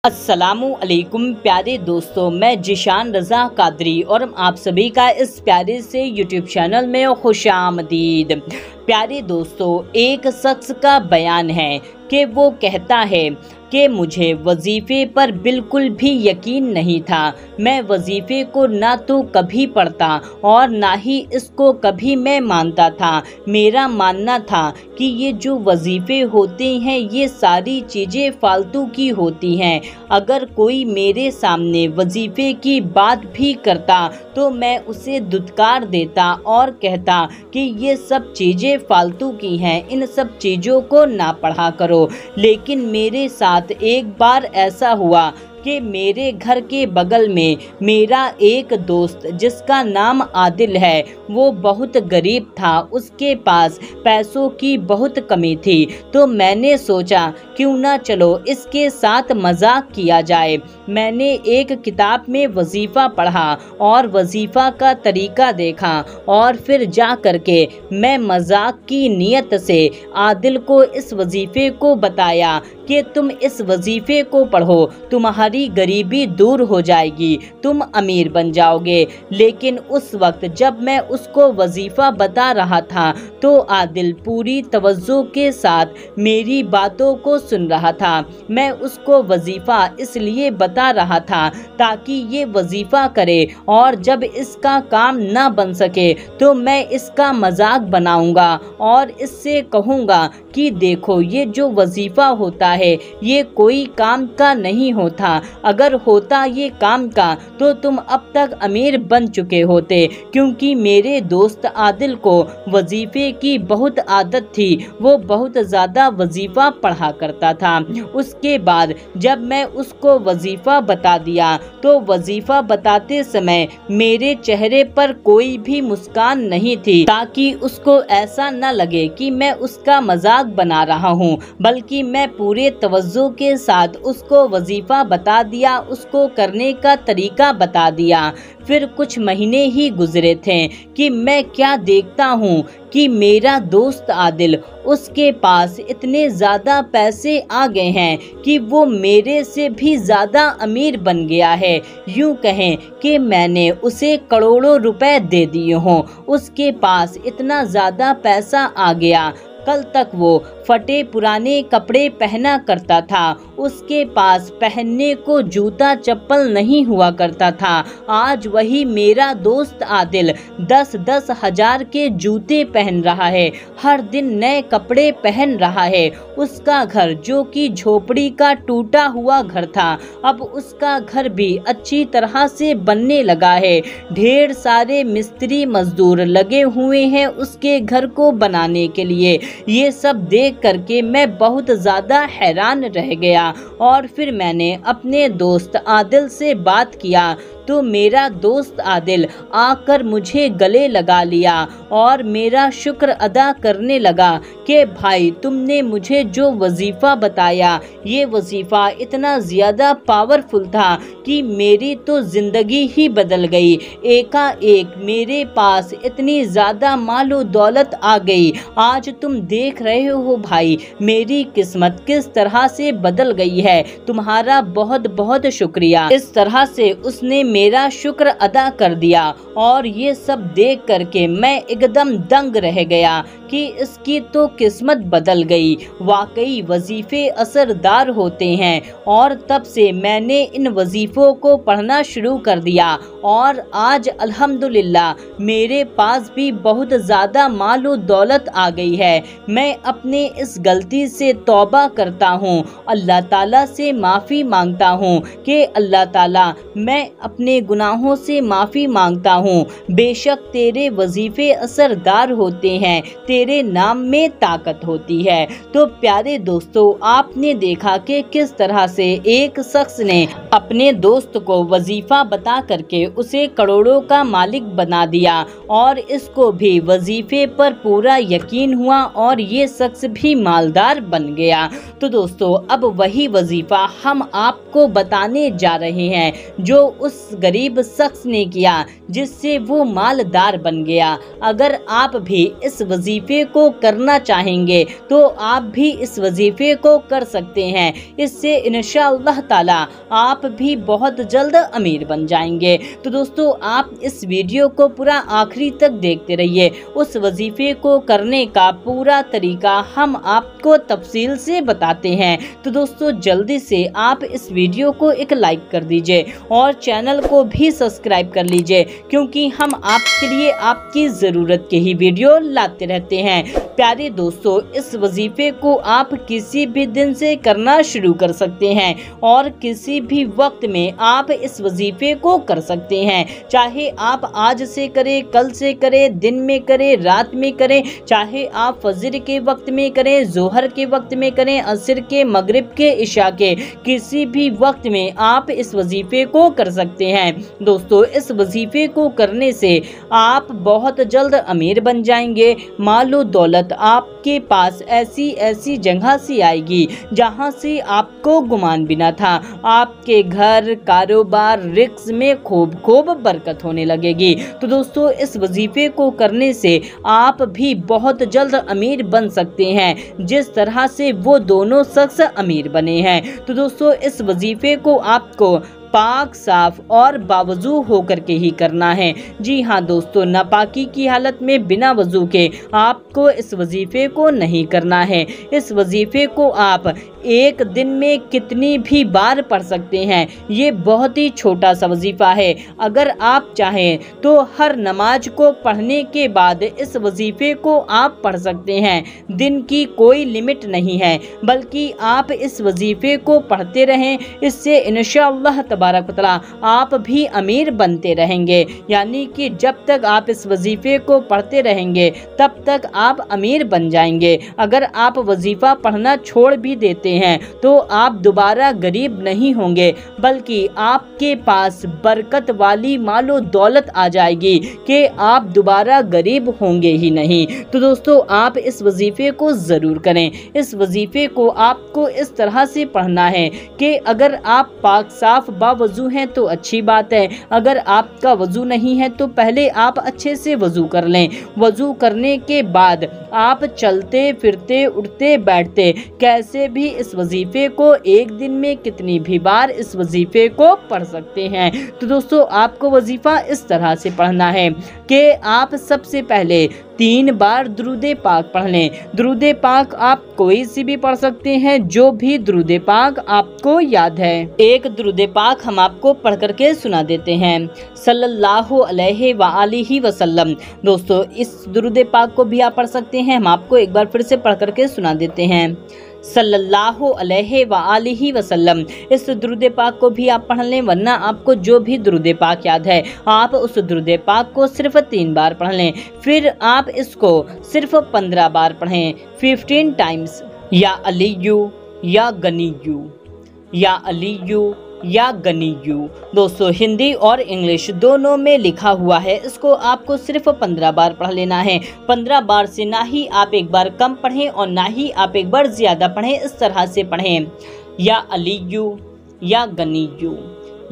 अस्सलामु अलैकुम प्यारे दोस्तों, मैं जिशान रज़ा कादरी और आप सभी का इस प्यारे से यूट्यूब चैनल में खुशामदीद। प्यारे दोस्तों, एक शख्स का बयान है कि वो कहता है कि मुझे वजीफ़े पर बिल्कुल भी यकीन नहीं था। मैं वजीफ़े को ना तो कभी पढ़ता और ना ही इसको कभी मैं मानता था। मेरा मानना था कि ये जो वजीफ़े होते हैं ये सारी चीज़ें फालतू की होती हैं। अगर कोई मेरे सामने वजीफ़े की बात भी करता तो मैं उसे धुतकार देता और कहता कि ये सब चीज़ें फालतू की हैं, इन सब चीज़ों को ना पढ़ा करो। लेकिन मेरे साथ एक बार ऐसा हुआ कि मेरे घर के बगल में मेरा एक दोस्त जिसका नाम आदिल है, वो बहुत गरीब था, उसके पास पैसों की बहुत कमी थी। तो मैंने सोचा क्यों ना चलो इसके साथ मजाक किया जाए। मैंने एक किताब में वजीफ़ा पढ़ा और वजीफ़ा का तरीका देखा और फिर जा कर के मैं मजाक की नीयत से आदिल को इस वजीफ़े को बताया कि तुम इस वजीफ़े को पढ़ो, तुम्हारी गरीबी दूर हो जाएगी, तुम अमीर बन जाओगे। लेकिन उस वक्त जब मैं उसको वजीफ़ा बता रहा था तो आदिल पूरी तवज्जो के साथ मेरी बातों को सुन रहा था। मैं उसको वजीफ़ा इसलिए बता रहा था ताकि ये वजीफ़ा करे और जब इसका काम ना बन सके तो मैं इसका मजाक बनाऊंगा और इससे कहूँगा कि देखो ये जो वजीफ़ा होता है ये कोई काम का नहीं होता। अगर होता ये काम का तो तुम अब तक अमीर बन चुके होते, क्योंकि मेरे दोस्त आदिल को वजीफ़े की बहुत आदत थी, वो बहुत ज़्यादा वजीफ़ा पढ़ा करता था। उसके बाद जब मैं उसको वजीफ़ा बता दिया तो वजीफ़ा बताते समय मेरे चेहरे पर कोई भी मुस्कान नहीं थी, ताकि उसको ऐसा न लगे कि मैं उसका मजाक बना रहा हूँ, बल्कि मैं पूरे तवज्जो के साथ उसको वजीफ़ा बता दिया, उसको करने का तरीका बता दिया। फिर कुछ महीने ही गुजरे थे कि मैं क्या देखता हूँ कि मेरा दोस्त आदिल, उसके पास इतने ज़्यादा पैसे आ गए हैं कि वो मेरे से भी ज़्यादा अमीर बन गया है। यूँ कहें कि मैंने उसे करोड़ों रुपए दे दिए हों, उसके पास इतना ज़्यादा पैसा आ गया। कल तक वो फटे पुराने कपड़े पहना करता था, उसके पास पहनने को जूता चप्पल नहीं हुआ करता था। आज वही मेरा दोस्त आदिल 10-10 हजार के जूते पहन रहा है, हर दिन नए कपड़े पहन रहा है। उसका घर जो कि झोपड़ी का टूटा हुआ घर था, अब उसका घर भी अच्छी तरह से बनने लगा है। ढेर सारे मिस्त्री मजदूर लगे हुए हैं उसके घर को बनाने के लिए। ये सब देख करके मैं बहुत ज़्यादा हैरान रह गया और फिर मैंने अपने दोस्त आदिल से बात किया तो मेरा दोस्त आदिल आकर मुझे गले लगा लिया और मेरा शुक्र अदा करने लगा कि भाई तुमने मुझे जो वजीफ़ा बताया ये वजीफ़ा इतना ज़्यादा पावरफुल था कि मेरी तो ज़िंदगी ही बदल गई। एकाएक मेरे पास इतनी ज़्यादा मालो दौलत आ गई। आज तुम देख रहे हो भाई मेरी किस्मत किस तरह से बदल गई है, तुम्हारा बहुत बहुत शुक्रिया। इस तरह से उसने मेरा शुक्र अदा कर दिया और ये सब देख करके मैं एकदम दंग रह गया कि इसकी तो किस्मत बदल गई। वाकई वजीफ़े असरदार होते हैं और तब से मैंने इन वजीफ़ों को पढ़ना शुरू कर दिया और आज अल्हम्दुलिल्लाह मेरे पास भी बहुत ज़्यादा मालो दौलत आ गई है। मैं अपने इस गलती से तौबा करता हूँ, अल्लाह ताला से माफ़ी मांगता हूँ कि अल्लाह ताला मैं अपने गुनाहों से माफ़ी मांगता हूँ। बेशक तेरे वजीफ़े असरदार होते हैं, तेरे नाम में ताकत होती है। तो प्यारे दोस्तों, आपने देखा कि किस तरह से एक शख्स ने अपने दोस्त को वजीफ़ा बता करके उसे करोड़ों का मालिक बना दिया और इसको भी वजीफ़े पर पूरा यकीन हुआ और ये शख्स भी मालदार बन गया। तो दोस्तों, अब वही वजीफ़ा हम आपको बताने जा रहे हैं जो उस गरीब शख्स ने किया जिससे वो मालदार बन गया। अगर आप भी इस वजीफे को करना चाहेंगे तो आप भी इस वजीफे को कर सकते हैं। इससे इंशाअल्लाह ताला आप भी बहुत जल्द अमीर बन जाएंगे। तो दोस्तों आप इस वीडियो को पूरा आखिरी तक देखते रहिए। उस वजीफे को करने का पूरा तरीका हम आपको तफसील से बताते हैं। तो दोस्तों जल्दी से आप इस वीडियो को एक लाइक कर दीजिए और चैनल को भी सब्सक्राइब कर लीजिए, क्योंकि हम आपके लिए आपकी ज़रूरत के ही वीडियो लाते रहते हैं। प्यारे दोस्तों इस वजीफे को आप किसी भी दिन से करना शुरू कर सकते हैं और किसी भी वक्त में आप इस वजीफे को कर सकते हैं। चाहे आप आज से करें, कल से करें, दिन में करें, रात में करें, चाहे आप फजर के वक्त में करें, जोहर के वक्त में करें, असर के, मगरिब के, इशा के, किसी भी वक्त में आप इस वजीफे को कर सकते हैं। दोस्तों इस वजीफे को करने से आप बहुत जल्द अमीर बन जाएंगे। मालो दौलत आपके पास ऐसी ऐसी जगह से आएगी जहां से आपको गुमान भी ना था। आपके घर, कारोबार, रिस्क में खूब खूब बरकत होने लगेगी। तो दोस्तों इस वजीफे को करने से आप भी बहुत जल्द अमीर बन सकते हैं, जिस तरह से वो दोनों शख्स अमीर बने हैं। तो दोस्तों इस वजीफे को आपको पाक, साफ और बावजू होकर के ही करना है। जी हाँ दोस्तों, नापाकी की हालत में बिना वजू के आपको इस वजीफे को नहीं करना है। इस वजीफे को आप एक दिन में कितनी भी बार पढ़ सकते हैं। ये बहुत ही छोटा सा वजीफा है। अगर आप चाहें तो हर नमाज को पढ़ने के बाद इस वजीफे को आप पढ़ सकते हैं। दिन की कोई लिमिट नहीं है, बल्कि आप इस वजीफे को पढ़ते रहें। इससे इंशाअल्लाह तबारक व तआला आप भी अमीर बनते रहेंगे। यानी कि जब तक आप इस वजीफे को पढ़ते रहेंगे तब तक आप अमीर बन जाएंगे। अगर आप वजीफा पढ़ना छोड़ भी देते हैं तो आप दोबारा गरीब नहीं होंगे, बल्कि आपके पास बरकत वाली मालो दौलत आ जाएगी कि आप दोबारा गरीब होंगे ही नहीं। तो दोस्तों आप इस वजीफे को ज़रूर करें। इस वजीफे को आपको इस तरह से पढ़ना है कि अगर आप पाक, साफ, बावजू हैं तो अच्छी बात है। अगर आपका वजू नहीं है तो पहले आप अच्छे से वजू कर लें। वजू करने के बाद आप चलते फिरते, उठते बैठते कैसे भी इस वजीफे को एक दिन में कितनी भी बार इस वजीफे को पढ़ सकते हैं। तो दोस्तों आपको वजीफा इस तरह से पढ़ना है कि आप सबसे पहले 3 बार दुरूदे पाक पढ़ लें। दुरूदे पाक आप कोई सी भी पढ़ सकते हैं, जो भी दुरूदे पाक आपको याद है। एक दुरूदे पाक हम आपको पढ़ करके सुना देते हैं, सल्लल्लाहु अलैहि वालिहि वसल्लम। दोस्तों इस दुरूदे पाक को भी आप पढ़ सकते हैं। हम आपको एक बार फिर से पढ़ करके सुना देते हैं, सल्लल्लाहु अलैहि वालिहि वसल्लम। इस दुरूद पाक को भी आप पढ़ लें, वरना आपको जो भी दुरूद पाक याद है आप उस दुरूद पाक को सिर्फ 3 बार पढ़ लें। फिर आप इसको सिर्फ 15 बार पढ़ें, 15 टाइम्स। या अलीयू या गनीयू, या अलीयू या गनीयू। दोस्तों हिंदी और इंग्लिश दोनों में लिखा हुआ है। इसको आपको सिर्फ 15 बार पढ़ लेना है। 15 बार से ना ही आप एक बार कम पढ़ें और ना ही आप एक बार ज़्यादा पढ़ें, इस तरह से पढ़ें, या अलीयू या गनीयू,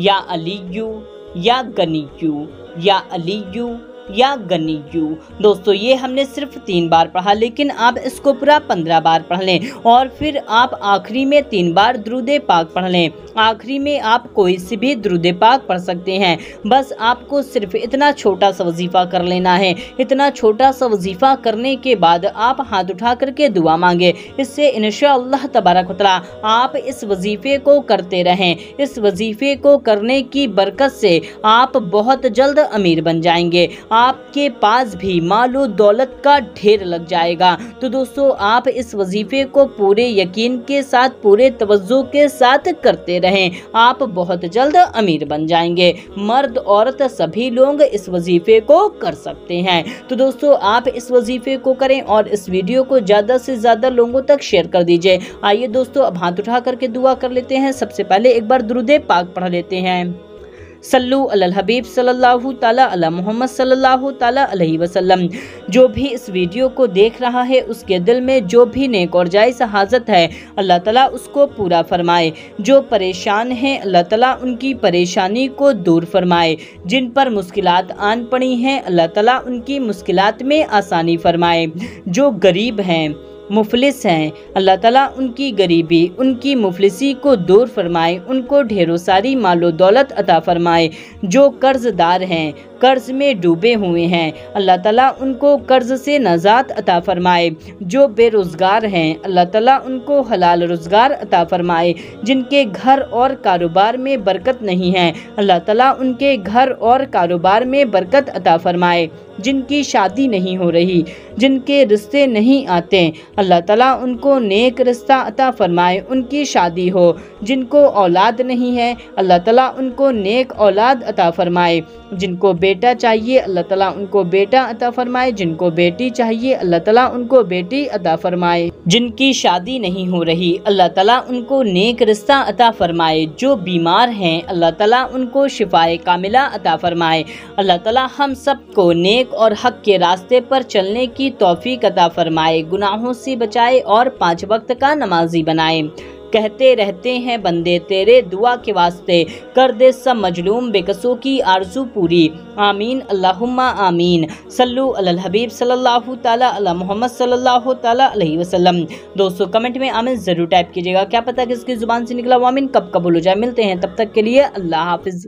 या अलीयू या गनीयू, या अलीयू या गनीयू। दोस्तों ये हमने सिर्फ 3 बार पढ़ा, लेकिन आप इसको पूरा 15 बार पढ़ लें और फिर आप आखिरी में 3 बार दुरूद पाक पढ़ लें। आखिरी में आप कोई सी भी दुरूद पाक पढ़ सकते हैं। बस आपको सिर्फ इतना छोटा सा वजीफा कर लेना है। इतना छोटा सा वजीफा करने के बाद आप हाथ उठा करके दुआ मांगे। इससे इंशाअल्लाह तबारक व तआला आप इस वजीफे को करते रहें। इस वजीफे को करने की बरकत से आप बहुत जल्द अमीर बन जाएंगे। आपके पास भी मालो दौलत का ढेर लग जाएगा। तो दोस्तों आप इस वजीफे को पूरे यकीन के साथ, पूरे तवज्जो के साथ करते रहें। आप बहुत जल्द अमीर बन जाएंगे। मर्द औरत सभी लोग इस वजीफे को कर सकते हैं। तो दोस्तों आप इस वजीफे को करें और इस वीडियो को ज़्यादा से ज़्यादा लोगों तक शेयर कर दीजिए। आइए दोस्तों अब हाथ उठा करके दुआ कर लेते हैं। सबसे पहले एक बार दुरूद पाक पढ़ लेते हैं, सल्लु अलल हबीब सल्लल्लाहु ताला अला मोहम्मद सल्लल्लाहु ताला अलैहि वसल्लम। जो भी इस वीडियो को देख रहा है उसके दिल में जो भी नेक और जायज़ हाजत है अल्लाह ताला उसको पूरा फरमाए। जो परेशान हैं अल्लाह ताला उनकी परेशानी को दूर फरमाए। जिन पर मुश्किलात आन पड़ी हैं अल्लाह ताला उनकी मुश्किलात में आसानी फरमाए। जो गरीब हैं मुफलिस हैं अल्लाह ताला उनकी गरीबी उनकी मुफलिसी को दूर फरमाए, उनको ढेरों सारी मालो दौलत अता फरमाए। जो कर्जदार हैं कर्ज में डूबे हुए हैं अल्लाह ताला उनको कर्ज से नजात अता फरमाए। जो बेरोज़गार हैं अल्लाह ताला उनको हलाल रोज़गार अता फरमाए। जिनके घर और कारोबार में बरकत नहीं है अल्लाह ताला उनके घर और कारोबार में बरकत अता फरमाए। जिनकी शादी नहीं हो रही जिनके रिश्ते नहीं आते अल्लाह ताला उनको नेक रिश्ता अता फरमाए, उनकी शादी हो। जिनको औलाद नहीं है अल्लाह ताला उनको नेक औलाद अता फरमाए। जिनको बेटा चाहिए अल्लाह ताला उनको बेटा अता फरमाए। जिनको बेटी चाहिए अल्लाह ताला उनको बेटी अता फरमाए। जिनकी शादी नहीं हो रही अल्लाह ताला उनको नेक रिश्ता अता फरमाए। जो बीमार हैं अल्लाह ताला उनको शिफाए कामिला अता फरमाए। अल्लाह ताला हम सबको नेक और हक के रास्ते पर चलने की तौफीक अता फरमाए, गुनाहों से बचाए और 5 वक्त का नमाजी बनाए। कहते रहते हैं बंदे तेरे दुआ के वास्ते, कर दे सब मजलूम बेकसों की आरजू पूरी। आमीन अल्लाहुम्मा आमीन। सल्लु अलल हबीब सल्लल्लाहु ताला अला मोहम्मद सल्लल्लाहु ताला अलैहि वसल्लम। दोस्तों कमेंट में आमीन जरूर टाइप कीजिएगा, क्या पता किसकी जुबान से निकला वो आमीन कब कबूल हो जाए। मिलते हैं तब तक के लिए अल्लाह हाफिज।